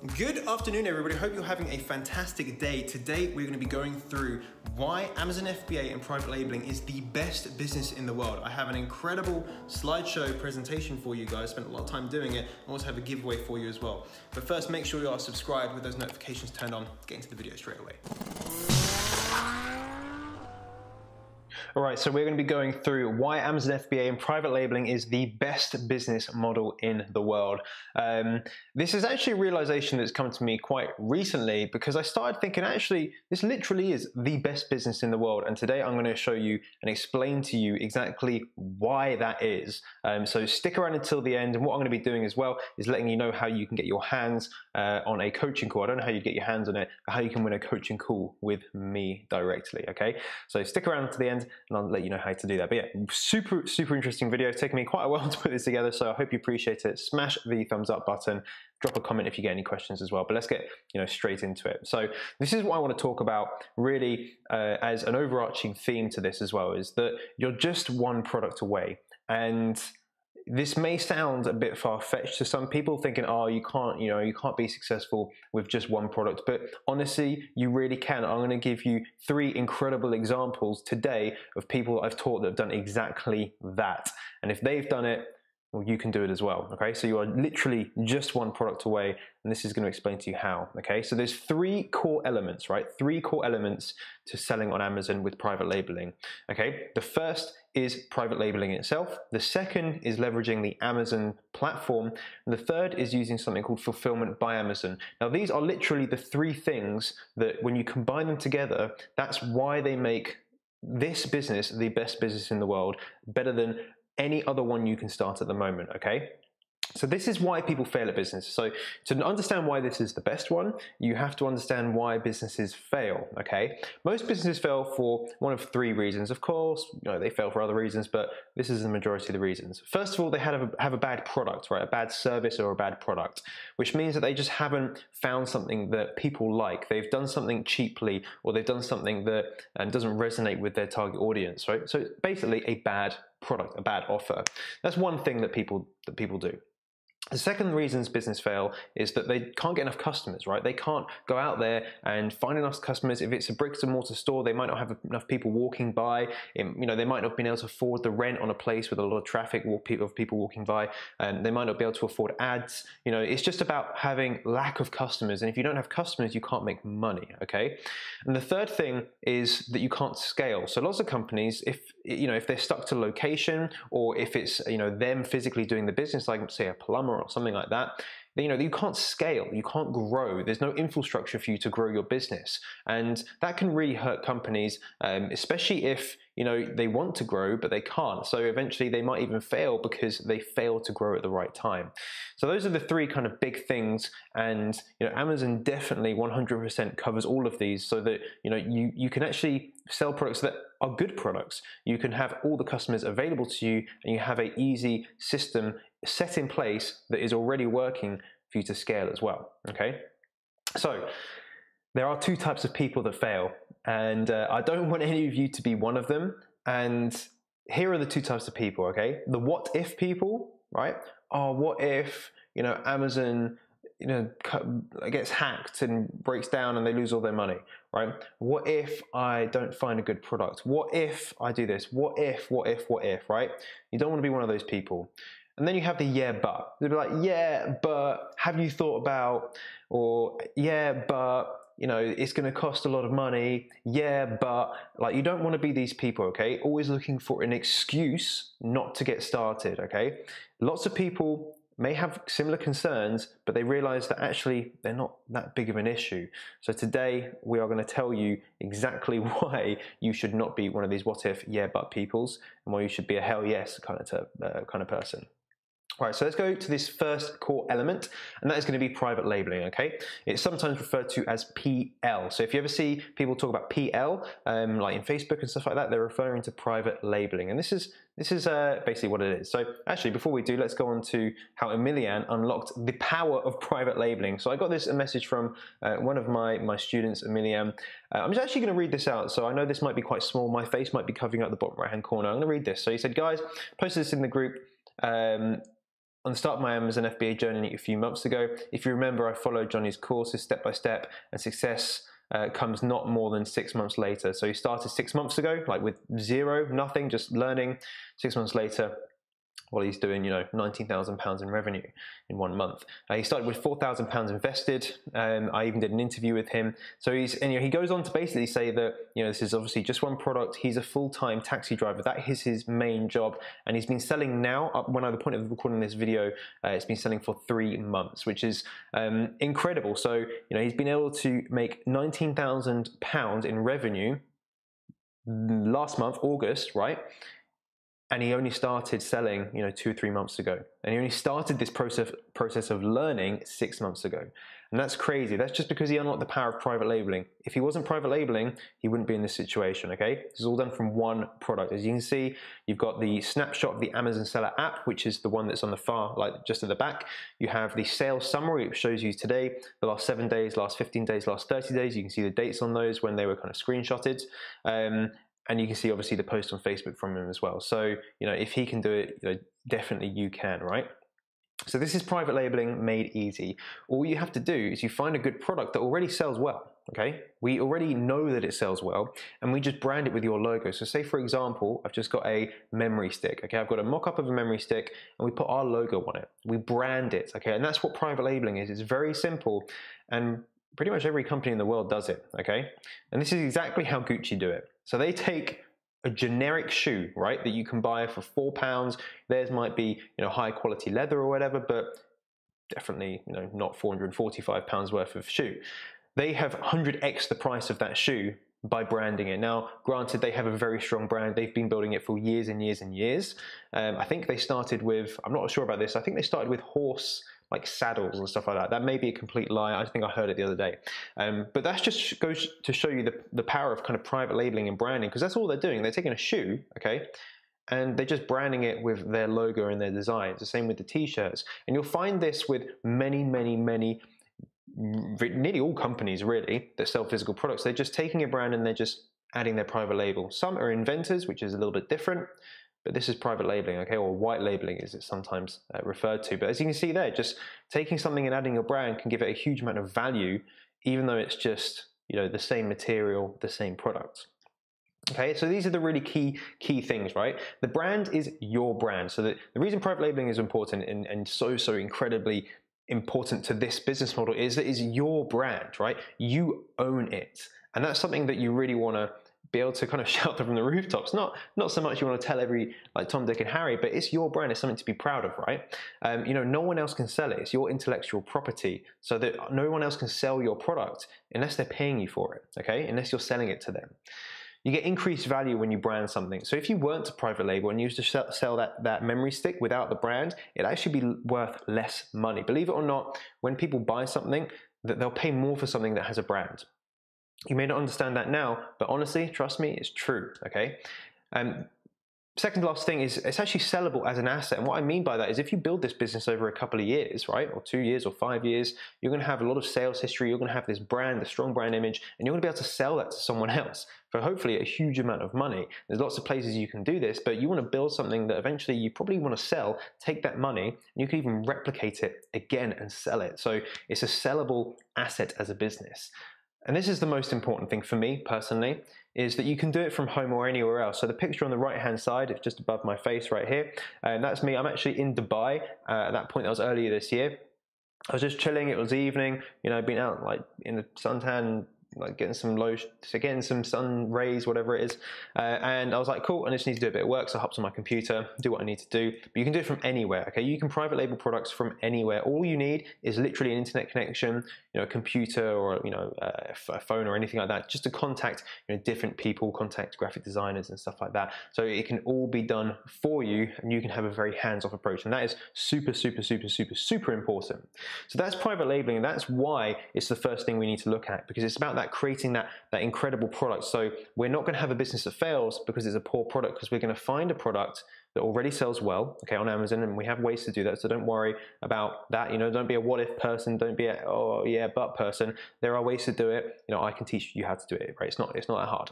Good afternoon, everybody. Hope you're having a fantastic day. Today, we're going to be going through why Amazon FBA and private labeling is the best business in the world. I have an incredible slideshow presentation for you guys. Spent a lot of time doing it. I also have a giveaway for you as well. But first, make sure you are subscribed with those notifications turned on. Get into the video straight away. All right, so we're going to be going through why Amazon FBA and private labeling is the best business model in the world. This is actually a realization that's come to me quite recently because I started thinking, actually, this literally is the best business in the world. And today I'm going to show you and explain to you exactly why that is. So stick around until the end. And what I'm going to be doing as well is letting you know how you can get your hands on a coaching call. I don't know how you get your hands on it, but how you can win a coaching call with me directly, okay? So stick around to the end and I'll let you know how to do that. But yeah, super interesting video. It's taken me quite a while to put this together, so I hope you appreciate it. Smash the thumbs up button, drop a comment if you get any questions as well. But let's get straight into it. So this is what I want to talk about really as an overarching theme to this as well, is that you're just one product away. And this may sound a bit far-fetched to some people, thinking, oh, you can't be successful with just one product. But honestly, you really can. I'm going to give you 3 incredible examples today of people that I've taught that have done exactly that. And if they've done it, well, you can do it as well, okay? So you are literally just one product away, and this is going to explain to you how, okay? So there's 3 core elements, right? 3 core elements to selling on Amazon with private labeling, okay? The first is private labeling itself. The second is leveraging the Amazon platform. And the third is using something called Fulfilment by Amazon. Now, these are literally the 3 things that when you combine them together, that's why they make this business the best business in the world, better than any other one you can start at the moment, okay? So this is why people fail at business. So to understand why this is the best one, you have to understand why businesses fail, okay? Most businesses fail for one of 3 reasons. Of course, they fail for other reasons, but this is the majority of the reasons. First of all, they have a bad product, right? A bad service or a bad product, which means that they just haven't found something that people like. They've done something cheaply, or they've done something that doesn't resonate with their target audience, right? So basically a bad product, a bad offer. That's one thing that people do. The second reasons business fail is that they can't get enough customers, right? They can't go out there and find enough customers. If it's a bricks and mortar store, they might not have enough people walking by. They might not have been able to afford the rent on a place with a lot of traffic of people walking by. They might not be able to afford ads. It's just about having lack of customers. And if you don't have customers, you can't make money, okay? And the third thing is that you can't scale. So lots of companies, if they're stuck to location, or if it's them physically doing the business, like say a plumber or something like that, you can't scale, you can't grow. There's no infrastructure for you to grow your business, and that can really hurt companies, especially if they want to grow but they can't. So eventually they might even fail because they fail to grow at the right time. So those are the 3 kind of big things, and Amazon definitely 100% covers all of these, so that you can actually sell products that are good products. You can have all the customers available to you, and you have an easy system set in place that is already working for you to scale as well, okay? So there are 2 types of people that fail, and I don't want any of you to be one of them. And here are the 2 types of people, okay? The what if people, right? Oh, what if Amazon gets hacked and breaks down and they lose all their money, right? What if I don't find a good product? What if I do this? What if, right? You don't want to be one of those people. And then you have the yeah, but. They'll be like, yeah, but have you thought about, or yeah, but it's going to cost a lot of money. Yeah, but you don't want to be these people, okay? Always looking for an excuse not to get started, okay? Lots of people may have similar concerns, but they realize that actually they're not that big of an issue. So today we are going to tell you exactly why you should not be one of these what if, yeah, but peoples, and why you should be a hell yes kind of person. Right, so let's go to this first core element, and that is going to be private labeling, okay? It's sometimes referred to as PL. So if you ever see people talk about PL, like in Facebook and stuff like that, they're referring to private labeling. And this is basically what it is. So actually, before we do, let's go on to how Emilian unlocked the power of private labeling. So I got a message from one of my students, Emilian. I'm just actually going to read this out. So I know this might be quite small. My face might be covering up the bottom right-hand corner. I'm going to read this. So he said, guys, posted this in the group. on the start of my Amazon FBA journey a few months ago. If you remember, I followed Jonny's courses step by step, and success comes not more than 6 months later. So he started 6 months ago, like with zero, nothing, just learning. 6 months later, well, he's doing, £19,000 in revenue in 1 month. He started with £4,000 invested. I even did an interview with him. So he goes on to basically say that, this is obviously just one product. He's a full-time taxi driver. That is his main job. And he's been selling now, up when at the point of recording this video, it's been selling for 3 months, which is incredible. So, he's been able to make £19,000 in revenue last month, August, right? And he only started selling, 2 or 3 months ago. And he only started this process of learning 6 months ago. And that's crazy. That's just because he unlocked the power of private labeling. If he wasn't private labeling, he wouldn't be in this situation, okay? This is all done from one product. As you can see, you've got the snapshot of the Amazon Seller app, which is the one that's on the far, just at the back. You have the sales summary, which shows you today, the last 7 days, last 15 days, last 30 days. You can see the dates on those when they were kind of screenshotted. And you can see obviously the post on Facebook from him as well. So, if he can do it, definitely you can, right? So this is private labeling made easy. All you have to do is you find a good product that already sells well, okay? We already know that it sells well, and we just brand it with your logo. So say, for example, I've just got a memory stick, okay? I've got a mock-up of a memory stick, and we put our logo on it. We brand it, okay? And that's what private labeling is. It's very simple, and pretty much every company in the world does it, okay? And this is exactly how Gucci do it. So they take a generic shoe, right, that you can buy for £4. Theirs might be, high quality leather or whatever, but definitely, not £445 worth of shoe. They have 100x the price of that shoe by branding it. Now, granted, they have a very strong brand. They've been building it for years and years and years. I think they started with, I'm not sure about this, I think they started with horse saddles and stuff like that. That may be a complete lie. I think I heard it the other day. But that just goes to show you the power of kind of private labeling and branding, because that's all they're doing. They're taking a shoe, okay, and they're just branding it with their logo and their designs. The same with the t-shirts. And you'll find this with many, nearly all companies really that sell physical products. They're just taking a brand and they're just adding their private label. Some are inventors, which is a little bit different. But this is private labeling, okay, or white labeling as it's sometimes referred to. But as you can see there, just taking something and adding a brand can give it a huge amount of value, even though it's just, the same material, the same product. Okay, so these are the really key things, right? The brand is your brand. So the reason private labeling is important and so incredibly important to this business model is that it's your brand, right? You own it. And that's something that you really want to be able to kind of shout from the rooftops. Not so much you want to tell every Tom, Dick, and Harry, but it's your brand. It's something to be proud of, right? No one else can sell it. It's your intellectual property, so that no one else can sell your product unless they're paying you for it, okay? Unless you're selling it to them. You get increased value when you brand something. So if you weren't to private label and you used to sell that memory stick without the brand, it'd actually be worth less money. Believe it or not, when people buy something, they'll pay more for something that has a brand. You may not understand that now, but honestly, trust me, it's true, okay? Second last thing is it's actually sellable as an asset. And what I mean by that is if you build this business over a couple of years, right, or 2 years or 5 years, you're going to have a lot of sales history. You're going to have this brand, the strong brand image, and you're going to be able to sell that to someone else for hopefully a huge amount of money. There's lots of places you can do this, but you want to build something that eventually you probably want to sell, take that money, and you can even replicate it again and sell it. So it's a sellable asset as a business. And this is the most important thing for me personally, is that you can do it from home or anywhere else. So the picture on the right hand side, it's just above my face right here, and that's me. I'm actually in Dubai. At that point, that was earlier this year. I was just chilling, it was evening, been out in the suntan, getting some sun rays, whatever it is, and I was like, cool, I just need to do a bit of work, so I hopped on my computer, do what I need to do. But you can do it from anywhere, okay? You can private label products from anywhere. All you need is literally an internet connection, a computer, or a phone or anything like that, just to contact different people, contact graphic designers and stuff like that. So it can all be done for you, and you can have a very hands-off approach, and that is super important. So that's private labeling, and that's why it's the first thing we need to look at, because it's about creating that incredible product. So we're not going to have a business that fails because it's a poor product, because we're going to find a product that already sells well, okay, on Amazon, and we have ways to do that. So don't worry about that. Don't be a what if person. Don't be a oh yeah but person. There are ways to do it. I can teach you how to do it. Right? It's not that hard.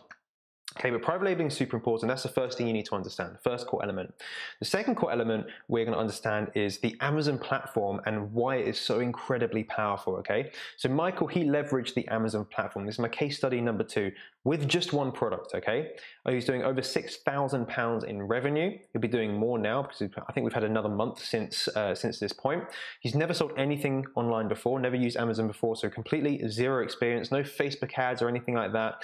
Okay, but private labeling is super important. That's the first thing you need to understand, the first core element. The second core element we're going to understand is the Amazon platform and why it is so incredibly powerful, okay? So Michael, he leveraged the Amazon platform. This is my case study number 2 with just one product, okay? He's doing over £6,000 in revenue. He'll be doing more now because I think we've had another month since this point. He's never sold anything online before, never used Amazon before, so completely zero experience, no Facebook ads or anything like that.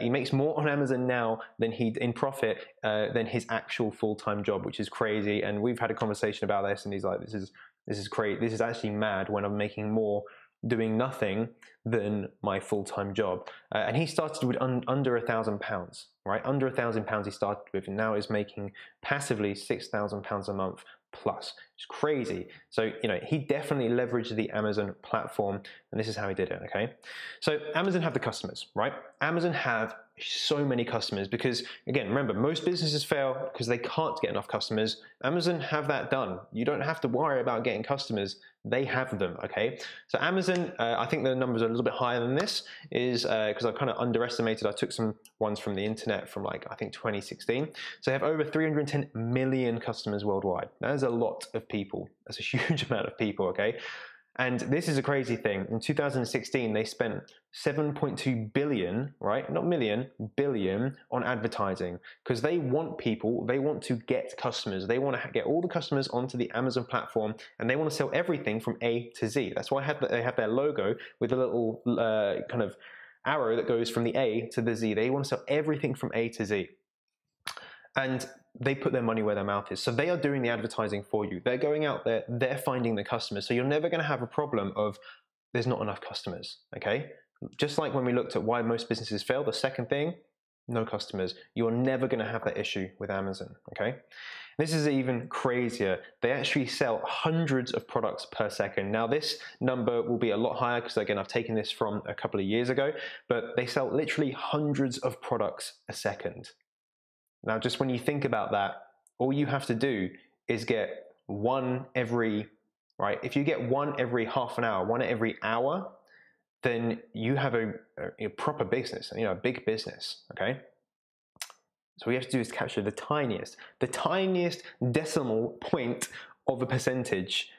He makes more on Amazon now than in profit than his actual full-time job, which is crazy. And we've had a conversation about this, and he's like, this is crazy. This is actually mad when I'm making more doing nothing than my full-time job. And he started with under £1,000, right? Under £1,000 he started with, and now is making passively £6,000 a month plus. It's crazy. So, you know, he definitely leveraged the Amazon platform, and this is how he did it, okay? So Amazon have the customers, right? Amazon have so many customers because, again, remember, most businesses fail because they can't get enough customers. Amazon have that done. You don't have to worry about getting customers. They have them, okay? So Amazon, I think the numbers are a little bit higher than this, is because I kind of underestimated. I took some ones from the internet from like, I think 2016. So they have over 310 million customers worldwide. That is a lot of people. That's a huge amount of people, okay? And this is a crazy thing. In 2016, they spent 7.2 billion, right? Not million, billion on advertising because they want people, they want to get customers. They want to get all the customers onto the Amazon platform, and they want to sell everything from A to Z. That's why they have their logo with a little kind of arrow that goes from the A to the Z. They want to sell everything from A to Z. And they put their money where their mouth is. So they are doing the advertising for you. They're going out there, they're finding the customers. So you're never going to have a problem of there's not enough customers, okay? Just like when we looked at why most businesses fail, the second thing, no customers. You're never going to have that issue with Amazon, okay? This is even crazier. They actually sell hundreds of products per second. Now this number will be a lot higher because, again, I've taken this from a couple of years ago, but they sell literally hundreds of products a second. Now, just when you think about that, all you have to do is get one every, right? If you get one every half an hour, one every hour, then you have a proper business, you know, a big business, okay? So what you have to do is capture the tiniest decimal point of a percentage,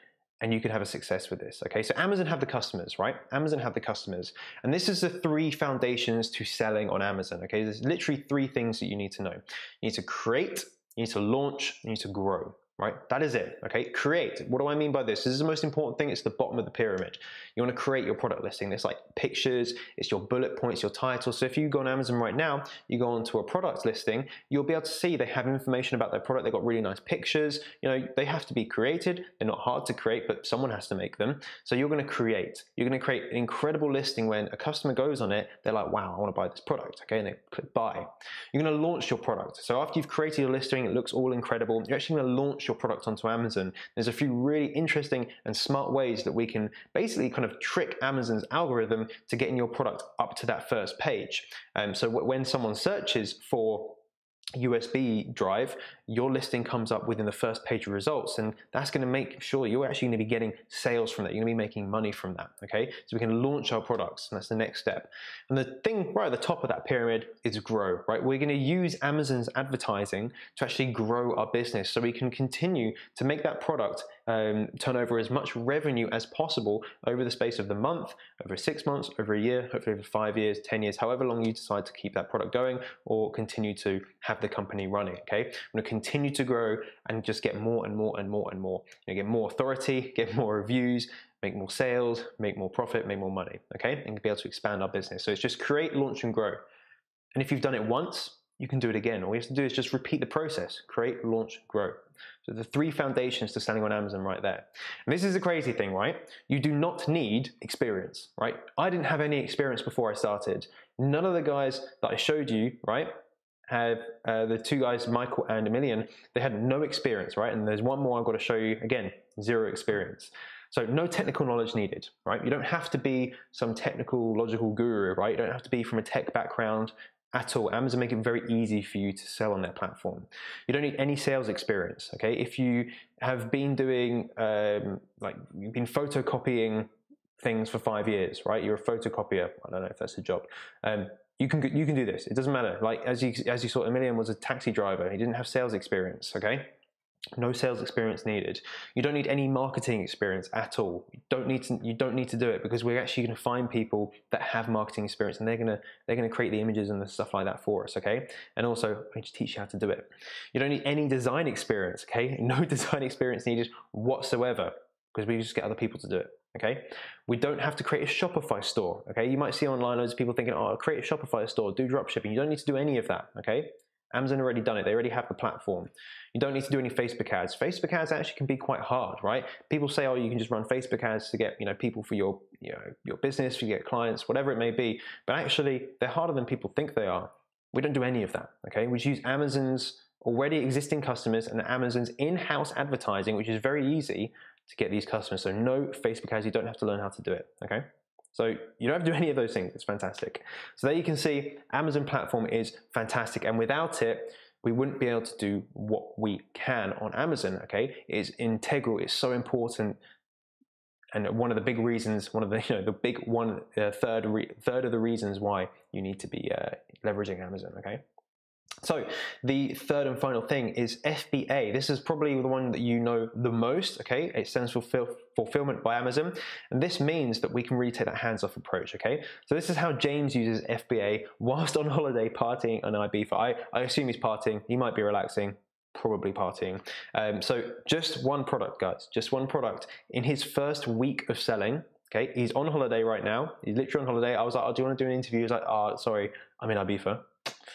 and you can have a success with this, okay? So Amazon have the customers, right? Amazon have the customers. And this is the 3 foundations to selling on Amazon, okay? There's literally 3 things that you need to know. You need to create, you need to launch, you need to grow, right? That is it, okay? Create. What do I mean by this? This is the most important thing. It's the bottom of the pyramid. You want to create your product listing. It's like pictures, it's your bullet points, your title. So if you go on Amazon right now, you go onto a product listing, you'll be able to see they have information about their product. They've got really nice pictures. You know, they have to be created. They're not hard to create, but someone has to make them. So you're going to create. You're going to create an incredible listing. When a customer goes on it, they're like, wow, I want to buy this product, okay? And they click buy. You're going to launch your product. So after you've created your listing, it looks all incredible. You're actually going to launch your product onto Amazon. There's a few really interesting and smart ways that we can basically kind of trick Amazon's algorithm to getting your product up to that first page. So when someone searches for USB drive, your listing comes up within the first page of results, and that's going to make sure you're actually going to be getting sales from that. You're going to be making money from that, okay? So we can launch our products, and that's the next step. And the thing right at the top of that pyramid is grow, right? We're going to use Amazon's advertising to actually grow our business so we can continue to make that product turn over as much revenue as possible over the space of the month, over 6 months, over a year, hopefully over 5 years, 10 years, however long you decide to keep that product going or continue to have the company running, okay? I'm going to continue to grow and just get more and more and more and more. You know, get more authority, get more reviews, make more sales, make more profit, make more money, okay? And be able to expand our business. So it's just create, launch, and grow. And if you've done it once, you can do it again. All you have to do is just repeat the process. Create, launch, grow. So the 3 foundations to selling on Amazon right there. And this is the crazy thing, right? You do not need experience, right? I didn't have any experience before I started. None of the guys that I showed you, right, have the 2 guys, Michael and Emilian, they had no experience, right? And there's one more I've got to show you, again, 0 experience. So no technical knowledge needed, right? You don't have to be some technical, logical guru, right? You don't have to be from a tech background at all. Amazon make it very easy for you to sell on their platform. You don't need any sales experience, okay? If you have been doing, like you've been photocopying things for 5 years, right? You're a photocopier. I don't know if that's a job. you can do this. It doesn't matter. Like as you saw, Emilian was a taxi driver. He didn't have sales experience. Okay, no sales experience needed. You don't need any marketing experience at all. You don't need to do it, because we're actually going to find people that have marketing experience, and they're going to create the images and the stuff like that for us. Okay, and also I just teach you how to do it. You don't need any design experience. Okay, no design experience needed whatsoever, because we just get other people to do it. Okay, we don't have to create a Shopify store. Okay, you might see online loads of people thinking, oh, I'll create a Shopify store, do dropshipping. You don't need to do any of that. Okay, Amazon already done it. They already have the platform. You don't need to do any Facebook ads. Facebook ads actually can be quite hard, right? People say, oh, you can just run Facebook ads to get people for your your business, to get clients, whatever it may be. But actually, they're harder than people think they are. We don't do any of that. Okay, we just use Amazon's already existing customers and Amazon's in-house advertising, which is very easy to get these customers. So no Facebook ads. You don't have to learn how to do it. Okay. So you don't have to do any of those things. It's fantastic. So there you can see Amazon platform is fantastic. And without it, we wouldn't be able to do what we can on Amazon, okay? It is integral. It's so important. And one of the big reasons, third of the reasons why you need to be leveraging Amazon, okay? So the third and final thing is FBA. This is probably the one that you know the most, okay? It stands for Fulfilment by Amazon. And this means that we can really take that hands-off approach, okay? So this is how James uses FBA whilst on holiday partying on Ibiza. I assume he's partying. He might be relaxing, probably partying. So just one product, guys, just one product. In his first week of selling, okay, he's on holiday right now. He's literally on holiday. I was like, oh, do you want to do an interview? He's like, oh, sorry, I'm in Ibiza.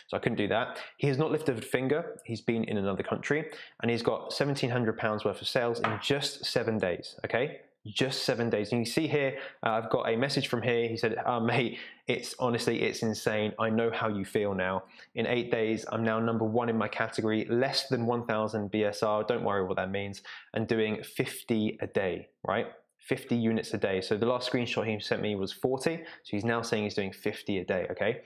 So I couldn't do that. He has not lifted a finger. He's been in another country, and he's got £1,700 worth of sales in just 7 days, okay? Just 7 days. And you see here, I've got a message from here. He said, mate, it's insane. I know how you feel now. In 8 days, I'm now #1 in my category, less than 1,000 BSR. Don't worry what that means. And doing 50 a day, right? 50 units a day. So the last screenshot he sent me was 40. So he's now saying he's doing 50 a day, okay?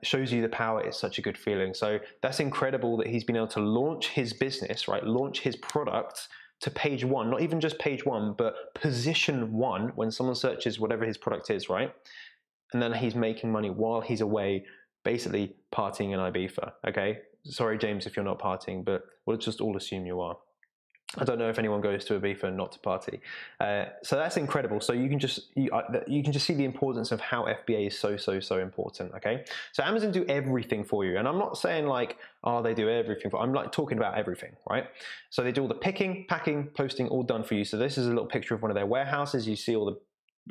Shows you the power. It's such a good feeling. So that's incredible that he's been able to launch his business, right? Launch his product to page 1, not even just page 1, but position 1 when someone searches whatever his product is, right? And then he's making money while he's away, basically partying in Ibiza, okay? Sorry, James, if you're not partying, but we'll just all assume you are. I don't know if anyone goes to Ibiza not to party. So that's incredible. So you can just see the importance of how FBA is so important, okay? So Amazon do everything for you. And I'm not saying like, oh, they do everything I'm like talking about everything, right? So they do all the picking, packing, posting, all done for you. So this is a little picture of one of their warehouses. You see all the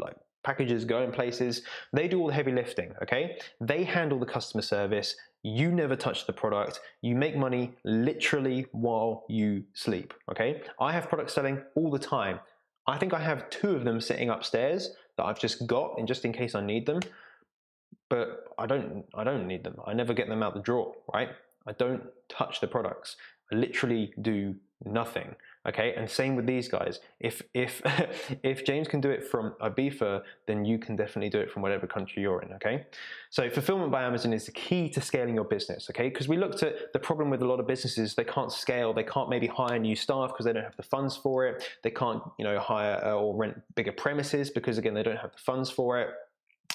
like packages going places. They do all the heavy lifting, okay? They handle the customer service. You never touch the product. You make money literally while you sleep, okay? I have products selling all the time. I think I have 2 of them sitting upstairs that I've just got just in case I need them, but I don't need them. I never get them out the drawer, right? I don't touch the products. I literally do nothing, okay? And same with these guys. If James can do it from Ibiza, then you can definitely do it from whatever country you're in, okay? So Fulfillment by Amazon is the key to scaling your business, okay? Because we looked at the problem with a lot of businesses. They can't scale. They can't maybe hire new staff because they don't have the funds for it. They can't, hire or rent bigger premises because, again, they don't have the funds for it.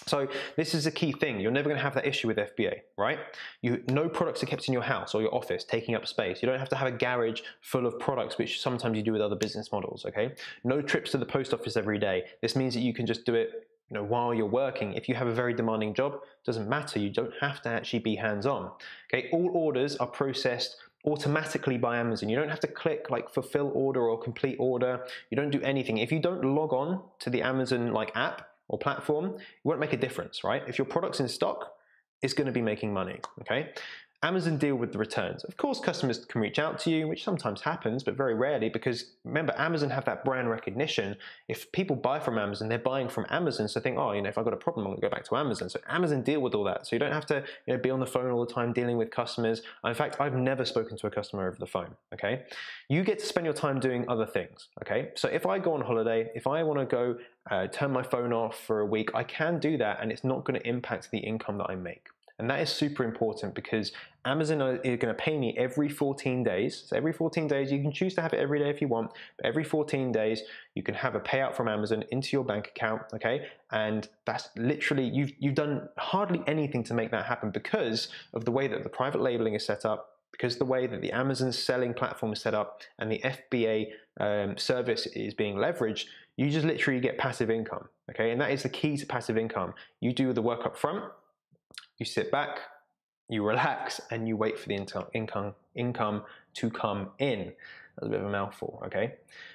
So this is a key thing. You're never going to have that issue with FBA, right? No products are kept in your house or your office taking up space. You don't have to have a garage full of products, which sometimes you do with other business models, okay? No trips to the post office every day. This means that you can just do it while you're working. If you have a very demanding job, it doesn't matter. You don't have to actually be hands-on, okay? All orders are processed automatically by Amazon. You don't have to click like fulfill order or complete order. You don't do anything. If you don't log on to the Amazon app or platform, it won't make a difference, right? If your product's in stock, it's going to be making money, okay? Amazon deal with the returns. Of course, customers can reach out to you, which sometimes happens, but very rarely, because remember, Amazon have that brand recognition. If people buy from Amazon, they're buying from Amazon, so think, oh, if I've got a problem, I'm gonna go back to Amazon. So Amazon deal with all that. So you don't have to be on the phone all the time dealing with customers. In fact, I've never spoken to a customer over the phone, okay? You get to spend your time doing other things, okay? So if I go on holiday, if I wanna go turn my phone off for a week, I can do that, and it's not gonna impact the income that I make. And that is super important because Amazon are going to pay me every 14 days. So every 14 days, you can choose to have it every day if you want, but every 14 days, you can have a payout from Amazon into your bank account, okay? And that's literally, you've done hardly anything to make that happen because of the way that the private labeling is set up, because the way that the Amazon selling platform is set up and the FBA service is being leveraged, you just literally get passive income, okay? And that is the key to passive income. You do the work up front, you sit back, you relax, and you wait for the income to come in. That's a bit of a mouthful, okay?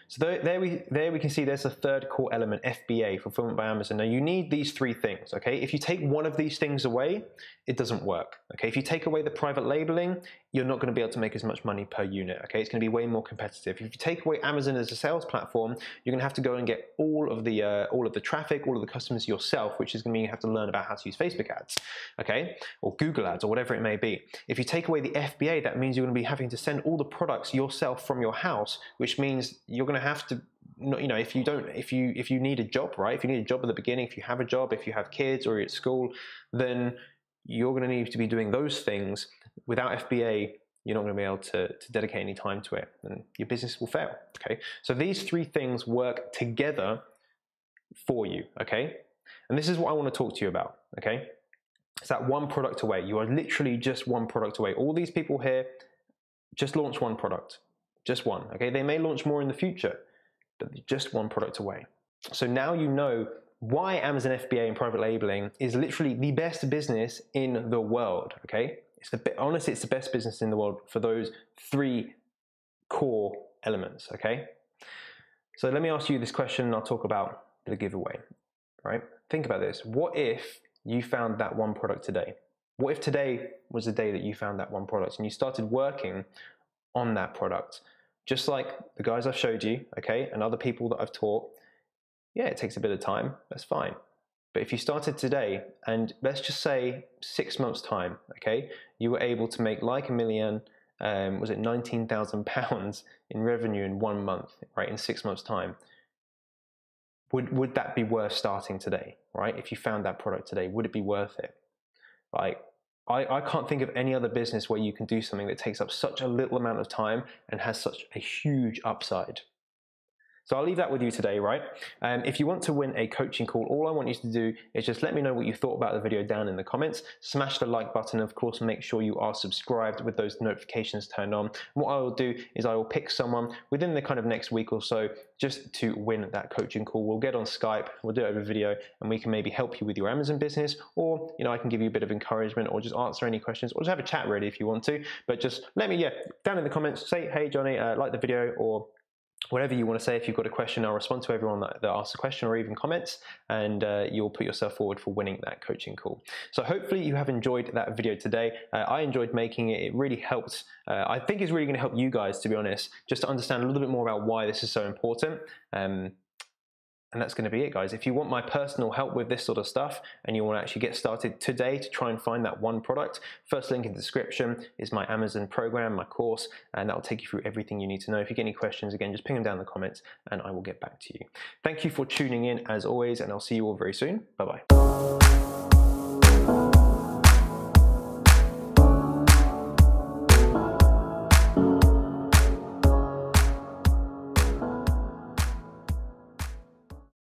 So there we can see there's a third core element, FBA, Fulfillment by Amazon. Now you need these three things, okay? If you take one of these things away, it doesn't work, okay? If you take away the private labeling, you're not gonna be able to make as much money per unit, okay? It's gonna be way more competitive. If you take away Amazon as a sales platform, you're gonna have to go and get all of the traffic, all of the customers yourself, which is gonna mean you have to learn about how to use Facebook ads, okay? Or Google ads, or whatever it may be. If you take away the FBA, that means you're gonna be having to send all the products yourself from your house, which means you're gonna have to, you know, if you need a job, right? If you need a job at the beginning, if you have a job, if you have kids or you're at school, then you're going to need to be doing those things. Without FBA, you're not going to be able to dedicate any time to it, and your business will fail, okay? So these three things work together for you, okay? And this is what I want to talk to you about, okay? It's that one product away. You are literally just one product away. All these people here just launch one product, just one, okay? They may launch more in the future, but just one product away. So now you know why Amazon FBA and private labeling is literally the best business in the world, okay? Honestly, it's the best business in the world for those three core elements, okay? So let me ask you this question and I'll talk about the giveaway, right? Think about this. What if you found that one product today? What if today was the day that you found that one product and you started working on that product? Just like the guys I've showed you, okay, and other people that I've taught, yeah, it takes a bit of time, that's fine. But if you started today, and let's just say 6 months' time, okay, you were able to make, like Emilian, was it £19,000 in revenue in 1 month, right, in 6 months' time, would that be worth starting today, right? If you found that product today, would it be worth it? Like, I can't think of any other business where you can do something that takes up such a little amount of time and has such a huge upside. So I'll leave that with you today, right? If you want to win a coaching call, all I want you to do is just let me know what you thought about the video down in the comments. Smash the like button, of course, make sure you are subscribed with those notifications turned on. And what I will do is I will pick someone within the kind of next week or so just to win that coaching call. We'll get on Skype, we'll do it over video, and we can maybe help you with your Amazon business, or, you know, I can give you a bit of encouragement or just answer any questions, or just have a chat really if you want to. But just let me, down in the comments, say, hey, Jonny, like the video, or whatever you want to say. If you've got a question, I'll respond to everyone that asks a question or even comments, and you'll put yourself forward for winning that coaching call. So hopefully you have enjoyed that video today. I enjoyed making it. It really helped. I think it's really going to help you guys, to be honest, just to understand a little bit more about why this is so important. And that's going to be it, guys. If you want my personal help with this sort of stuff and you want to actually get started today to try and find that one product, first link in the description is my Amazon program, my course, and that will take you through everything you need to know. If you get any questions, again, just ping them down in the comments and I will get back to you. Thank you for tuning in as always, and I'll see you all very soon. Bye-bye.